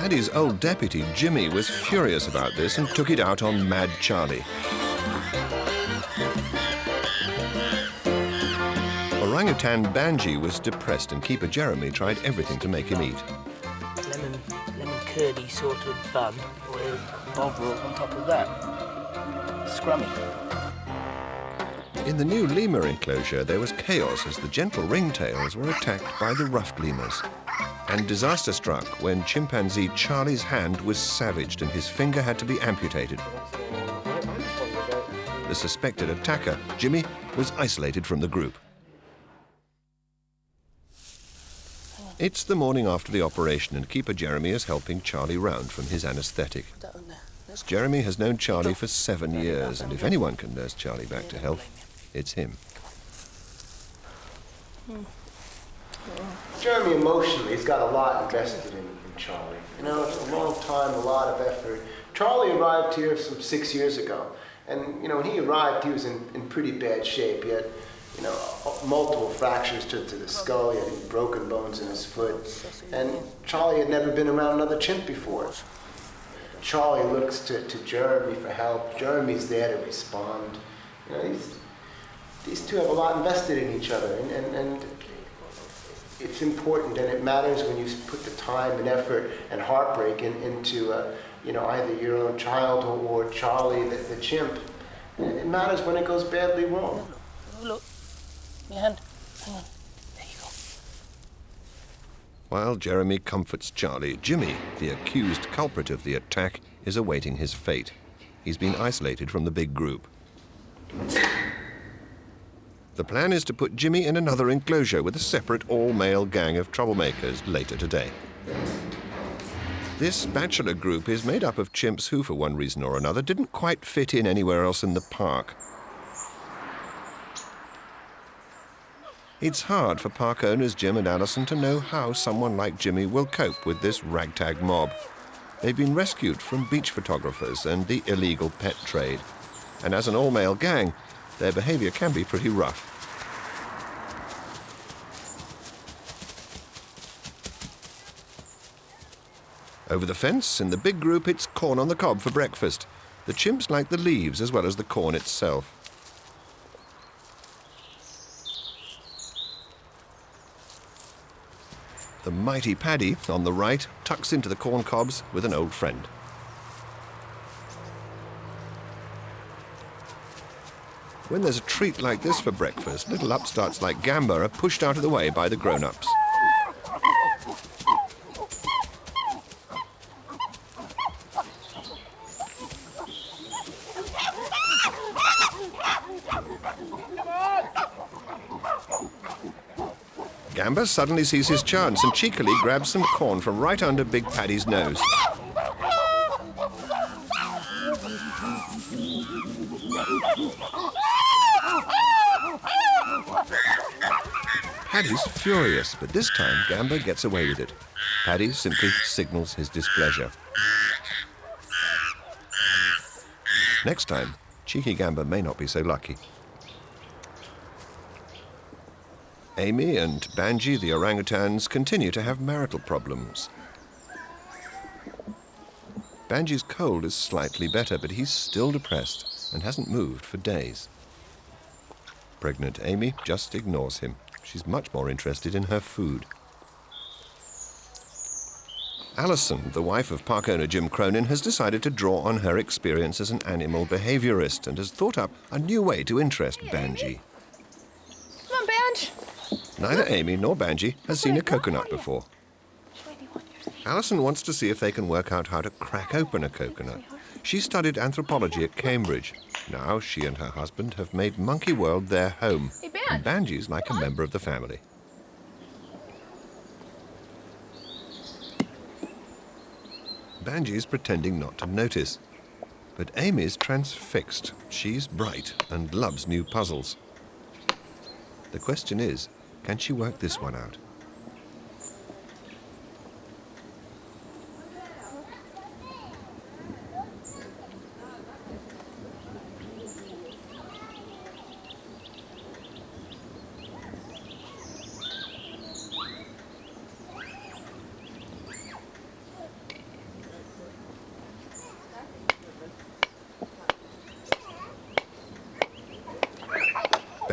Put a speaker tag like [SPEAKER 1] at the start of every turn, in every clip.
[SPEAKER 1] Paddy's old deputy, Jimmy, was furious about this and took it out on Mad Charlie. Orangutan Banji was depressed and Keeper Jeremy tried everything to make him eat.
[SPEAKER 2] Lemon curdy sort of bun with bovril on top of that. Scrummy.
[SPEAKER 1] In the new lemur enclosure, there was chaos as the gentle ringtails were attacked by the ruffed lemurs. And disaster struck when chimpanzee Charlie's hand was savaged and his finger had to be amputated. The suspected attacker, Jimmy, was isolated from the group. It's the morning after the operation and Keeper Jeremy is helping Charlie round from his anaesthetic. Jeremy has known Charlie for 7 years, and if anyone can nurse Charlie back to health, it's him.
[SPEAKER 3] Jeremy emotionally has got a lot invested in Charlie. You know, it's a long time, a lot of effort. Charlie arrived here some 6 years ago, and you know, when he arrived, he was in pretty bad shape. He had, you know, multiple fractures to the skull. He had broken bones in his foot, and Charlie had never been around another chimp before. Charlie looks to Jeremy for help. Jeremy's there to respond. You know, these two have a lot invested in each other, and it's important, and it matters when you put the time and effort and heartbreak into you know, either your own child or Charlie, the chimp. It matters when it goes badly wrong.
[SPEAKER 2] Look, my hand. Hang on. There you go.
[SPEAKER 1] While Jeremy comforts Charlie, Jimmy, the accused culprit of the attack, is awaiting his fate. He's been isolated from the big group. The plan is to put Jimmy in another enclosure with a separate all-male gang of troublemakers later today. This bachelor group is made up of chimps who, for one reason or another, didn't quite fit in anywhere else in the park. It's hard for park owners Jim and Alison to know how someone like Jimmy will cope with this ragtag mob. They've been rescued from beach photographers and the illegal pet trade. And as an all-male gang, their behavior can be pretty rough. Over the fence, in the big group, it's corn on the cob for breakfast. The chimps like the leaves as well as the corn itself. The mighty Paddy, on the right, tucks into the corn cobs with an old friend. When there's a treat like this for breakfast, little upstarts like Gamba are pushed out of the way by the grown-ups. Gamba suddenly sees his chance and cheekily grabs some corn from right under Big Paddy's nose. Paddy's furious, but this time Gamba gets away with it. Paddy simply signals his displeasure. Next time, cheeky Gamba may not be so lucky. Amy and Banji, the orangutans, continue to have marital problems. Banji's cold is slightly better, but he's still depressed and hasn't moved for days. Pregnant Amy just ignores him. She's much more interested in her food. Alison, the wife of park owner Jim Cronin, has decided to draw on her experience as an animal behaviorist and has thought up a new way to interest Banji.
[SPEAKER 4] Come on, Banj.
[SPEAKER 1] Neither Amy nor Banji has seen a coconut before. Alison wants to see if they can work out how to crack open a coconut. She studied anthropology at Cambridge. Now she and her husband have made Monkey World their home. And Banji's like a member of the family. Banji's pretending not to notice. But Amy's transfixed. She's bright and loves new puzzles. The question is, can she work this one out?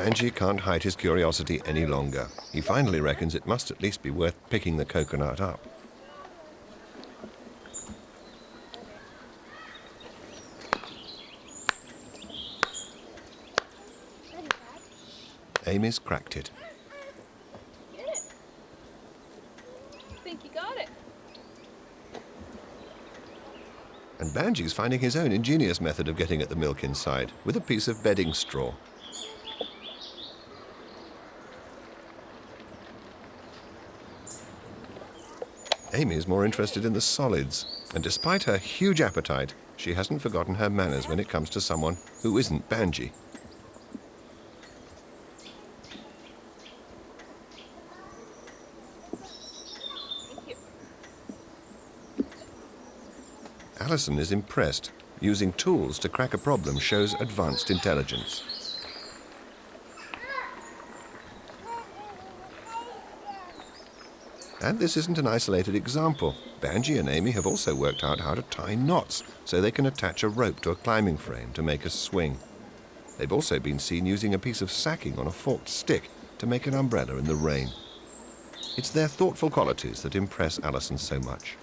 [SPEAKER 1] Banji can't hide his curiosity any longer. He finally reckons it must at least be worth picking the coconut up. Amy's cracked it.
[SPEAKER 4] Get it. I think you got it.
[SPEAKER 1] And Banji's finding his own ingenious method of getting at the milk inside, with a piece of bedding straw. Amy's more interested in the solids, and despite her huge appetite, she hasn't forgotten her manners when it comes to someone who isn't Banji. Alison is impressed. Using tools to crack a problem shows advanced intelligence. And this isn't an isolated example. Banji and Amy have also worked out how to tie knots so they can attach a rope to a climbing frame to make a swing. They've also been seen using a piece of sacking on a forked stick to make an umbrella in the rain. It's their thoughtful qualities that impress Alison so much.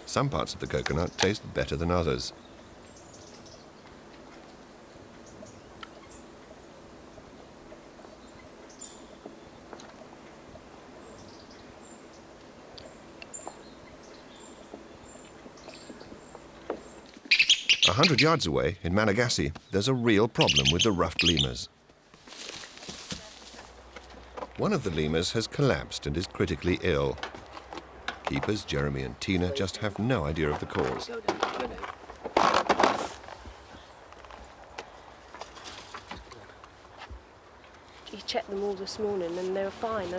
[SPEAKER 1] Some parts of the coconut taste better than others. A 100 yards away, in Malagasy, there's a real problem with the ruffed lemurs. One of the lemurs has collapsed and is critically ill. Keepers Jeremy and Tina just have no idea of the cause.
[SPEAKER 5] He checked them all this morning and they were fine.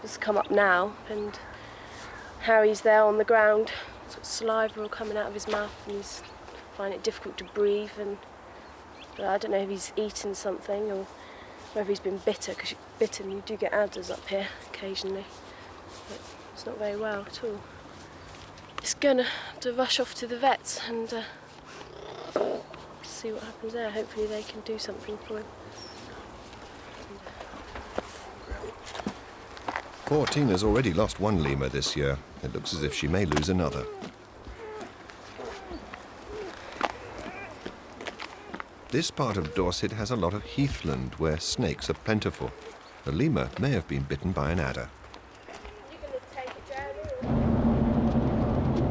[SPEAKER 5] Just come up now and Harry's there on the ground, sort of saliva all coming out of his mouth, and he's finding it difficult to breathe, and I don't know if he's eaten something or whether he's been bitten. You do get adders up here occasionally, but it's not very well at all. He's gonna have to rush off to the vets and see what happens there. Hopefully they can do something for him.
[SPEAKER 1] Poor Tina's already lost one lemur this year. It looks as if she may lose another. This part of Dorset has a lot of heathland where snakes are plentiful. The lemur may have been bitten by an adder.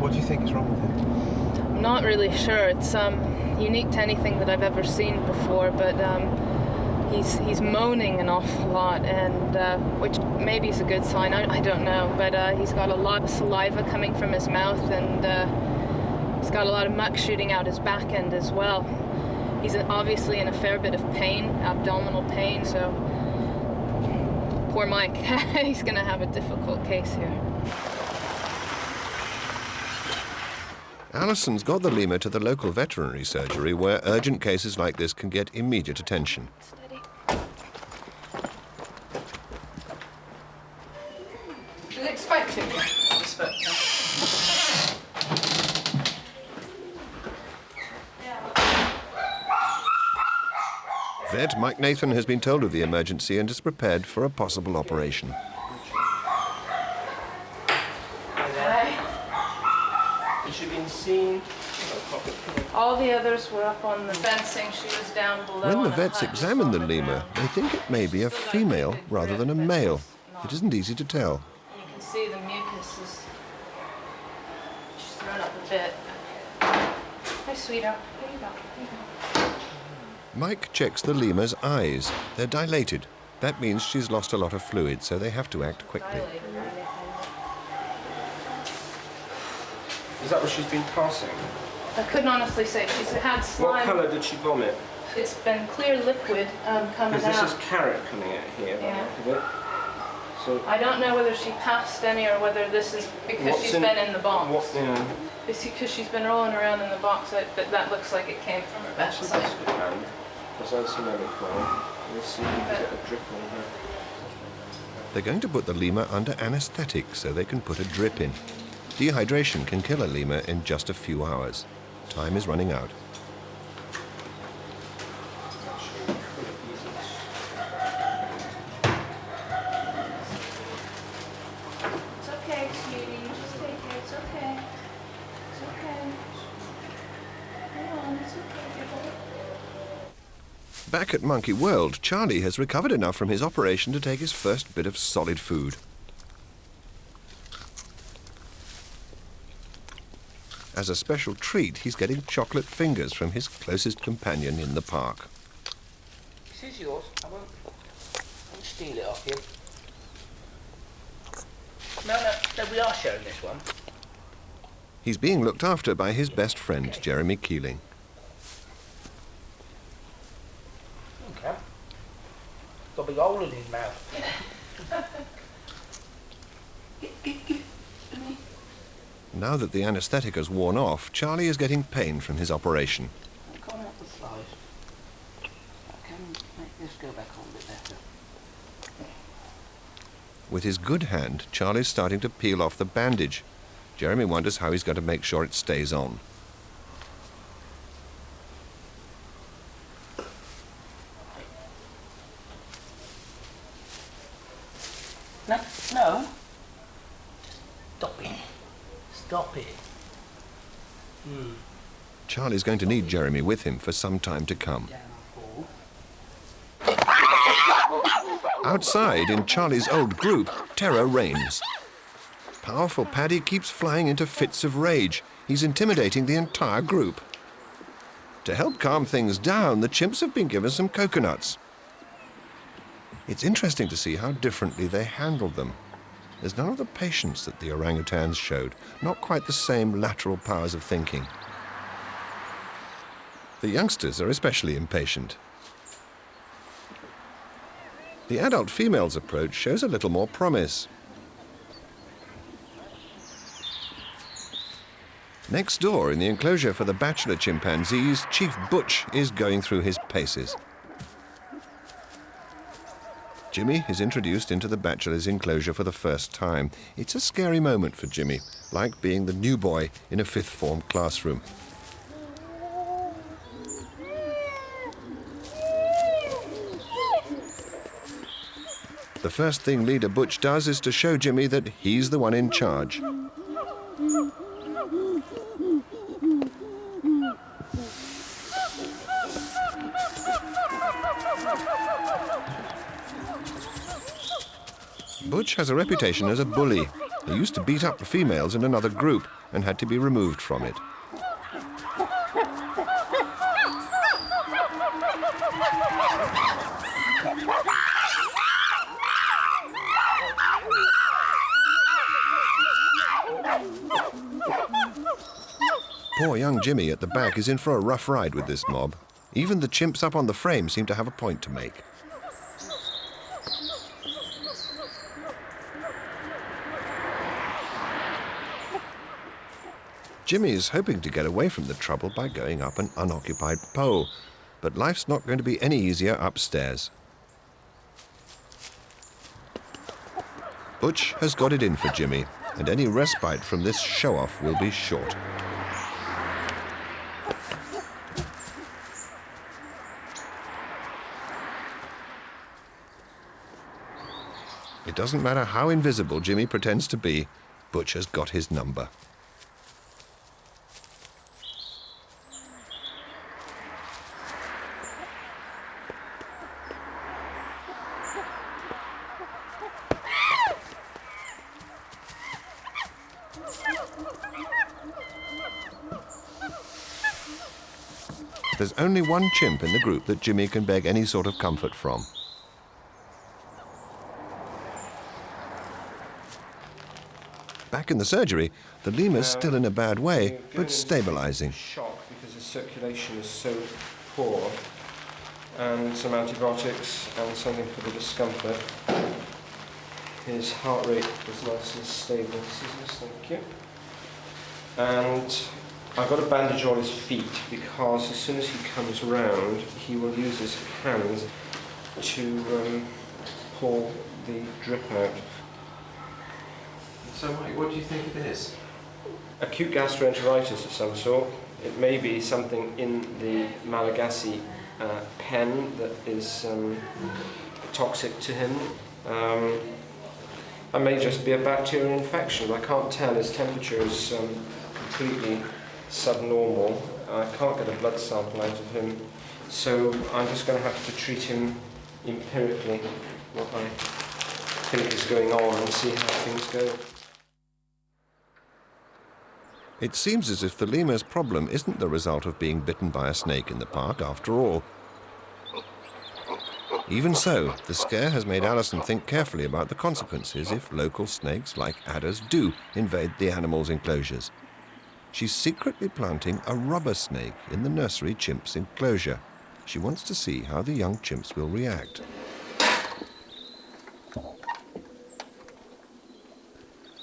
[SPEAKER 3] What do you think is wrong with him?
[SPEAKER 6] I'm not really sure. It's unique to anything that I've ever seen before, but he's moaning an awful lot, and which maybe is a good sign. I don't know, but he's got a lot of saliva coming from his mouth, and he's got a lot of muck shooting out his back end as well. He's obviously in a fair bit of pain, abdominal pain, so poor Mike. He's going to have a difficult case here.
[SPEAKER 1] Alison's got the lemur to the local veterinary surgery where urgent cases like this can get immediate attention.
[SPEAKER 5] Steady.
[SPEAKER 6] She's expecting you.
[SPEAKER 1] Vet Mike Nathan has been told of the emergency and is prepared for a possible operation.
[SPEAKER 2] Has she been seen?
[SPEAKER 6] All the others were up on the fencing. She was down below.
[SPEAKER 1] When the
[SPEAKER 6] on a
[SPEAKER 1] vets
[SPEAKER 6] hutch
[SPEAKER 1] examine the
[SPEAKER 6] on
[SPEAKER 1] lemur,
[SPEAKER 6] ground.
[SPEAKER 1] they think it may be a female rather than a male. It isn't easy to tell.
[SPEAKER 6] You can see the mucus is. She's thrown up a bit. Hi, sweetheart. Here you go. Here you go.
[SPEAKER 1] Mike checks the lemur's eyes. They're dilated. That means she's lost a lot of fluid, so they have to act quickly.
[SPEAKER 2] Is that what she's been passing?
[SPEAKER 6] I couldn't honestly say. She's had slime.
[SPEAKER 2] What colour did she vomit?
[SPEAKER 6] It's been clear liquid coming
[SPEAKER 2] Because this
[SPEAKER 6] out.
[SPEAKER 2] is carrot coming out here. by the
[SPEAKER 6] Yeah.
[SPEAKER 2] look of it. So
[SPEAKER 6] I don't know whether she passed any or whether this is because
[SPEAKER 2] what's
[SPEAKER 6] she's been in the box.
[SPEAKER 2] What, yeah.
[SPEAKER 6] It's because she's been rolling around in the box, but that looks like it came from her
[SPEAKER 2] That's
[SPEAKER 6] bedside.
[SPEAKER 2] good, man. Because that's another colour. We'll see if we get a drip on her.
[SPEAKER 1] They're going to put the lemur under anaesthetic so they can put a drip in. Dehydration can kill a lemur in just a few hours. Time is running out.
[SPEAKER 5] It's okay, sweetie. Just take it. It's okay. It's okay. Come on, it's okay, boy.
[SPEAKER 1] Back at Monkey World, Charlie has recovered enough from his operation to take his first bit of solid food. As a special treat, he's getting chocolate fingers from his closest companion in the park.
[SPEAKER 2] This is yours. I won't steal it off you. No, we are sharing this one.
[SPEAKER 1] He's being looked after by his best friend, Jeremy Keeling.
[SPEAKER 2] Okay. Got a big hole in his mouth.
[SPEAKER 1] Now that the anaesthetic has worn off, Charlie is getting pain from his operation.
[SPEAKER 2] I can't help the slice. I can make this go back on a bit better.
[SPEAKER 1] With his good hand, Charlie's starting to peel off the bandage. Jeremy wonders how he's going to make sure it stays on.
[SPEAKER 2] No. Stop it. Stop it.
[SPEAKER 1] Charlie's going to need Jeremy with him for some time to come.
[SPEAKER 2] Down, fall.
[SPEAKER 1] Outside, in Charlie's old group, terror reigns. Powerful Paddy keeps flying into fits of rage. He's intimidating the entire group. To help calm things down, the chimps have been given some coconuts. It's interesting to see how differently they handled them. There's none of the patience that the orangutans showed, not quite the same lateral powers of thinking. The youngsters are especially impatient. The adult female's approach shows a little more promise. Next door, in the enclosure for the bachelor chimpanzees, Chief Butch is going through his paces. Jimmy is introduced into the bachelor's enclosure for the first time. It's a scary moment for Jimmy, like being the new boy in a fifth form classroom. The first thing Leader Butch does is to show Jimmy that he's the one in charge. Butch has a reputation as a bully. He used to beat up the females in another group and had to be removed from it. Poor young Jimmy at the back is in for a rough ride with this mob. Even the chimps up on the frame seem to have a point to make. Jimmy is hoping to get away from the trouble by going up an unoccupied pole, but life's not going to be any easier upstairs. Butch has got it in for Jimmy, and any respite from this show-off will be short. It doesn't matter how invisible Jimmy pretends to be, Butch has got his number. There's only one chimp in the group that Jimmy can beg any sort of comfort from. Back in the surgery, the lemur's still in a bad way, but stabilising.
[SPEAKER 7] Shock because his circulation is so poor, and some antibiotics and something for the discomfort. His heart rate is nice and stable. Scissors, thank you. And I've got to bandage all his feet because as soon as he comes round, he will use his hands to pull the drip out.
[SPEAKER 1] So, Mike, what do you think it is?
[SPEAKER 7] Acute gastroenteritis of some sort. It may be something in the Malagasy pen that is toxic to him. It may just be a bacterial infection. I can't tell. His temperature is completely subnormal. I can't get a blood sample out of him, so I'm just going to have to treat him empirically, what I think is going on, and see how things go.
[SPEAKER 1] It seems as if the lemur's problem isn't the result of being bitten by a snake in the park, after all. Even so, the scare has made Alison think carefully about the consequences if local snakes, like adders, do invade the animals' enclosures. She's secretly planting a rubber snake in the nursery chimp's enclosure. She wants to see how the young chimps will react.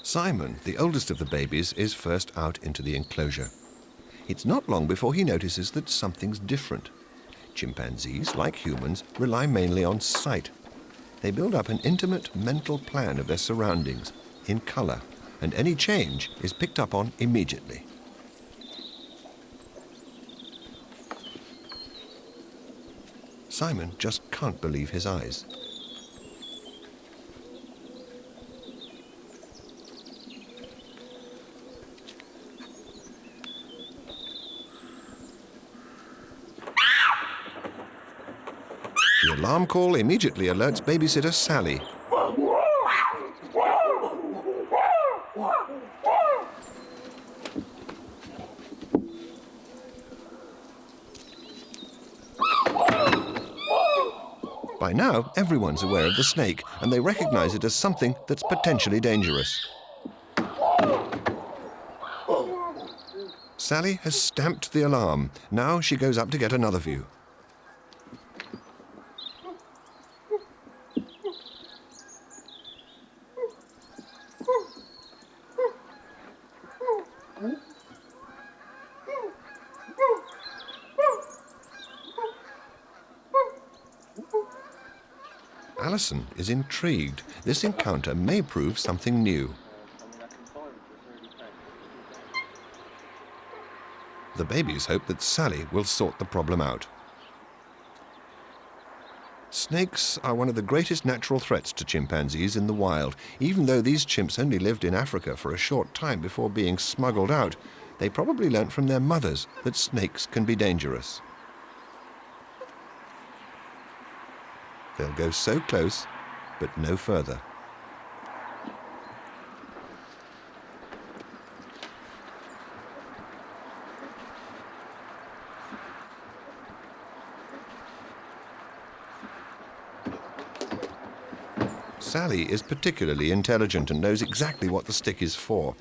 [SPEAKER 1] Simon, the oldest of the babies, is first out into the enclosure. It's not long before he notices that something's different. Chimpanzees, like humans, rely mainly on sight. They build up an intimate mental plan of their surroundings in colour, and any change is picked up on immediately. Simon just can't believe his eyes. The alarm call immediately alerts babysitter Sally. By now, everyone's aware of the snake, and they recognize it as something that's potentially dangerous. Sally has stamped the alarm. Now she goes up to get another view. Alison is intrigued. This encounter may prove something new. The babies hope that Sally will sort the problem out. Snakes are one of the greatest natural threats to chimpanzees in the wild. Even though these chimps only lived in Africa for a short time before being smuggled out, they probably learnt from their mothers that snakes can be dangerous. They'll go so close, but no further. Sally is particularly intelligent and knows exactly what the stick is for.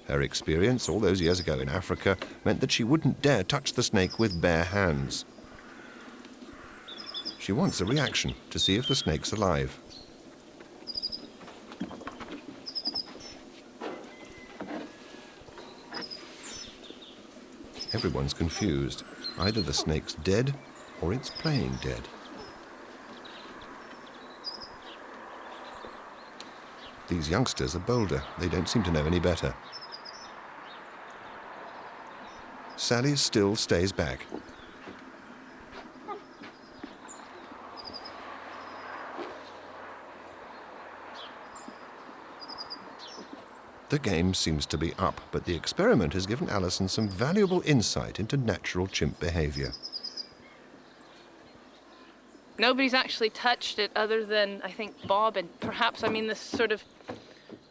[SPEAKER 1] Her experience all those years ago in Africa meant that she wouldn't dare touch the snake with bare hands. She wants a reaction to see if the snake's alive. Everyone's confused. Either the snake's dead or it's playing dead. These youngsters are bolder. They don't seem to know any better. Sally still stays back. The game seems to be up, but the experiment has given Alison some valuable insight into natural chimp behaviour.
[SPEAKER 6] Nobody's actually touched it other than, I think, Bob, and perhaps, I mean, this sort of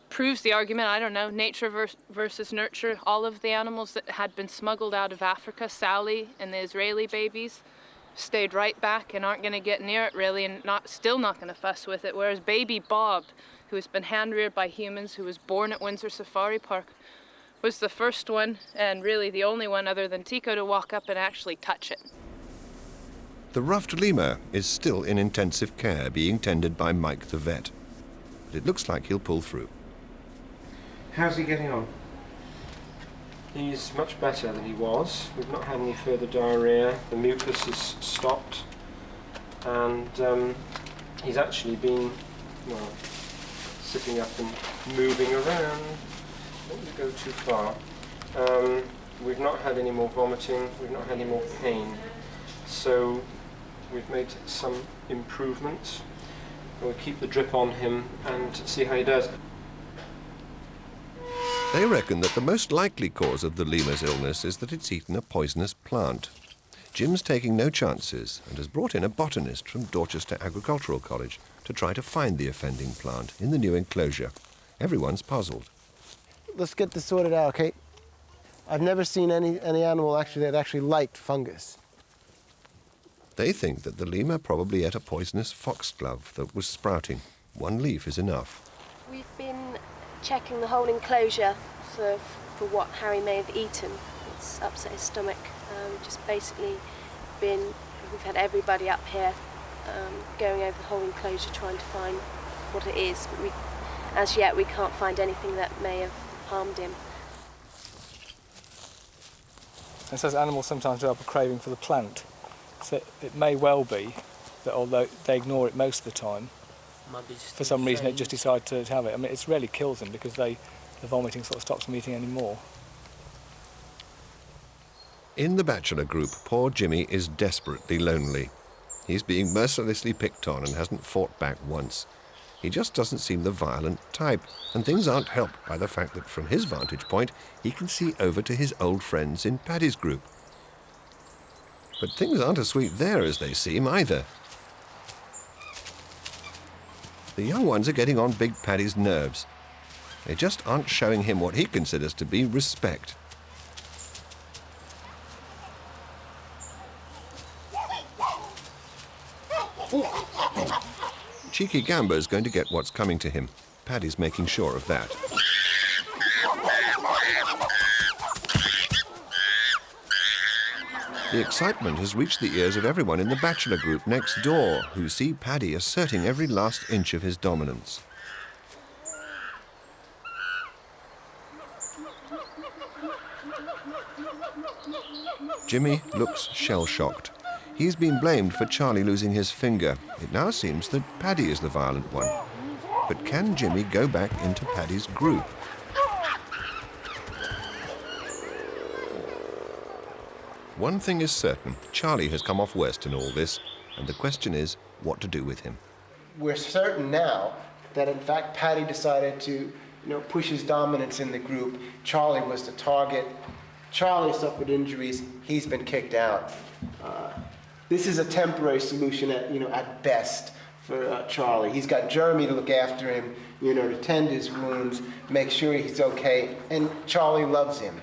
[SPEAKER 6] proves the argument, I don't know, nature versus nurture. All of the animals that had been smuggled out of Africa, Sally and the Israeli babies, stayed right back and aren't going to get near it really, and still not going to fuss with it, whereas baby Bob, who has been hand-reared by humans, who was born at Windsor Safari Park, was the first one, and really the only one other than Tico, to walk up and actually touch it.
[SPEAKER 1] The ruffed lemur is still in intensive care, being tended by Mike the vet. But it looks like he'll pull through.
[SPEAKER 7] How's he getting on? He's much better than he was. We've not had any further diarrhea. The mucus has stopped. And he's actually been, well, sitting up and moving around. Don't want to go too far. We've not had any more vomiting, we've not had any more pain. So we've made some improvements. We'll keep the drip on him and see how he does.
[SPEAKER 1] They reckon that the most likely cause of the lemur's illness is that it's eaten a poisonous plant. Jim's taking no chances and has brought in a botanist from Dorchester Agricultural College to try to find the offending plant in the new enclosure. Everyone's puzzled.
[SPEAKER 3] Let's get this sorted out, okay? I've never seen any animal that actually liked fungus.
[SPEAKER 1] They think that the lemur probably ate a poisonous foxglove that was sprouting. One leaf is enough.
[SPEAKER 5] We've been checking the whole enclosure for what Harry may have eaten. It's upset his stomach. Just basically we've had everybody up here going over the whole enclosure trying to find what it is. But as yet we can't find anything that may have harmed him.
[SPEAKER 8] It says animals sometimes develop a craving for the plant. So it may well be that although they ignore it most of the time, for some reason it just decides to have it. I mean, it rarely kills them because the vomiting sort of stops them eating anymore.
[SPEAKER 1] In the bachelor group, poor Jimmy is desperately lonely. He's being mercilessly picked on and hasn't fought back once. He just doesn't seem the violent type, and things aren't helped by the fact that from his vantage point, he can see over to his old friends in Paddy's group. But things aren't as sweet there as they seem either. The young ones are getting on Big Paddy's nerves. They just aren't showing him what he considers to be respect. Cheeky Gambo's going to get what's coming to him. Paddy's making sure of that. The excitement has reached the ears of everyone in the bachelor group next door, who see Paddy asserting every last inch of his dominance. Jimmy looks shell-shocked. He's been blamed for Charlie losing his finger. It now seems that Paddy is the violent one. But can Jimmy go back into Paddy's group? One thing is certain, Charlie has come off worst in all this, and the question is what to do with him.
[SPEAKER 3] We're certain now that in fact Paddy decided to push his dominance in the group. Charlie was the target. Charlie suffered injuries. He's been kicked out. This is a temporary solution at best for Charlie. He's got Jeremy to look after him, to tend his wounds, make sure he's okay, and Charlie loves him.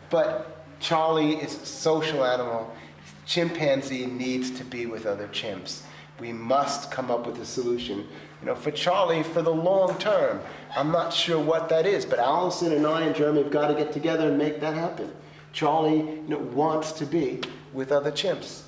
[SPEAKER 3] But Charlie is a social animal. Chimpanzee needs to be with other chimps. We must come up with a solution, for Charlie for the long term. I'm not sure what that is, but Allison and I and Jeremy have got to get together and make that happen. Charlie wants to be with other chimps.